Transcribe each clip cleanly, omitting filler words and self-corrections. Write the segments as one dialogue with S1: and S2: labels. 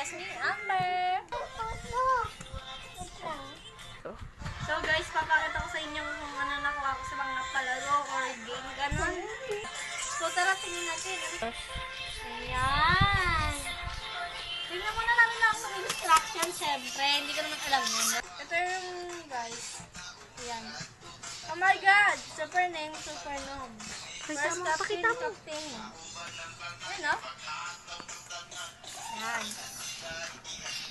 S1: Yes, ni Amber. So guys, papakita ko sa inyo kung ano nakuha ko sa mga palaro or game, ganun. So tara, tingin natin. Ayan. Tingnan muna namin ako sa instruction, syempre. Hindi ko naman alam yun. Ito yung guys. Ayan. Oh my God! Super name, super nom. First captain, captain. Ayan, no? Ayan.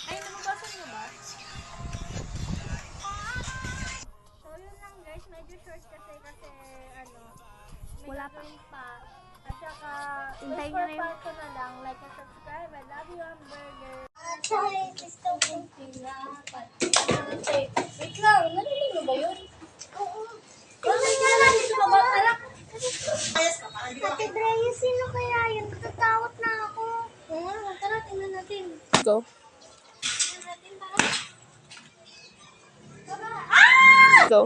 S1: Ay, nababasa nyo ba? So, yun lang guys. Medyo short kasi ano, wala pa rin pa. At saka,
S2: Hintayin nyo na yung...
S1: part ko na lang. Like and subscribe. I love you, Hamburger. Wait lang, narinig mo ba yun? Oo. Bakit ka lang dito ba?
S2: Ate Drea, sino kaya yun? Natatakot na ako.
S1: Oo nga, tara, tingnan natin.
S2: Go.
S1: Tingnan natin, tara. Tara.
S2: Go.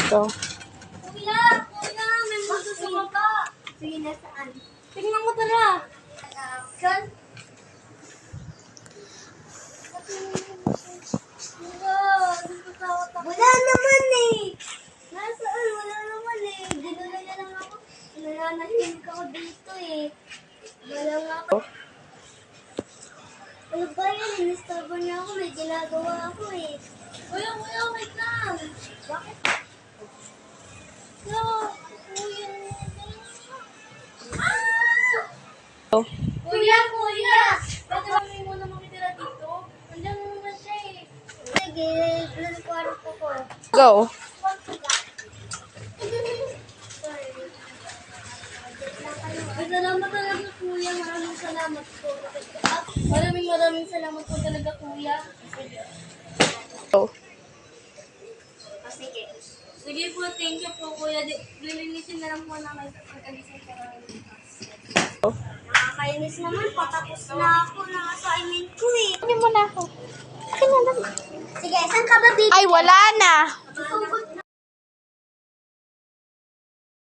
S2: Go.
S1: Kuya, may mundo sa baba.
S2: Sige, nasaan?
S1: Tingnan mo, tara. Kan?
S2: Wala naman eh. Nasaan? Wala naman eh. Dinala niya lang ako. Nananahimik ako dito eh. Wala nga ako. Ano ba yan? Inistorbo niya ako. May ginagawa ako eh.
S1: Kuya, wait lang.
S2: Bakit?
S1: No, kuya. Kuya! Bakit kami muna makitira dito? Nandiyan naman siya eh.
S2: Sige, nalikuhan ko ko.
S3: Go.
S1: Ay, salamat talaga kuya. Maraming salamat po. Maraming salamat po talaga kuya.
S3: Go.
S2: Sige.
S1: Sige po, thank you po kuya. Lilinisin na lang po namin sa pagkalisin para
S2: Nakakainis naman. Patapos na ako ng assignment ko eh.
S3: Hindi mo na ako. Akin na lang.
S2: Sige, saan ka ba dito?
S3: Ay, wala na.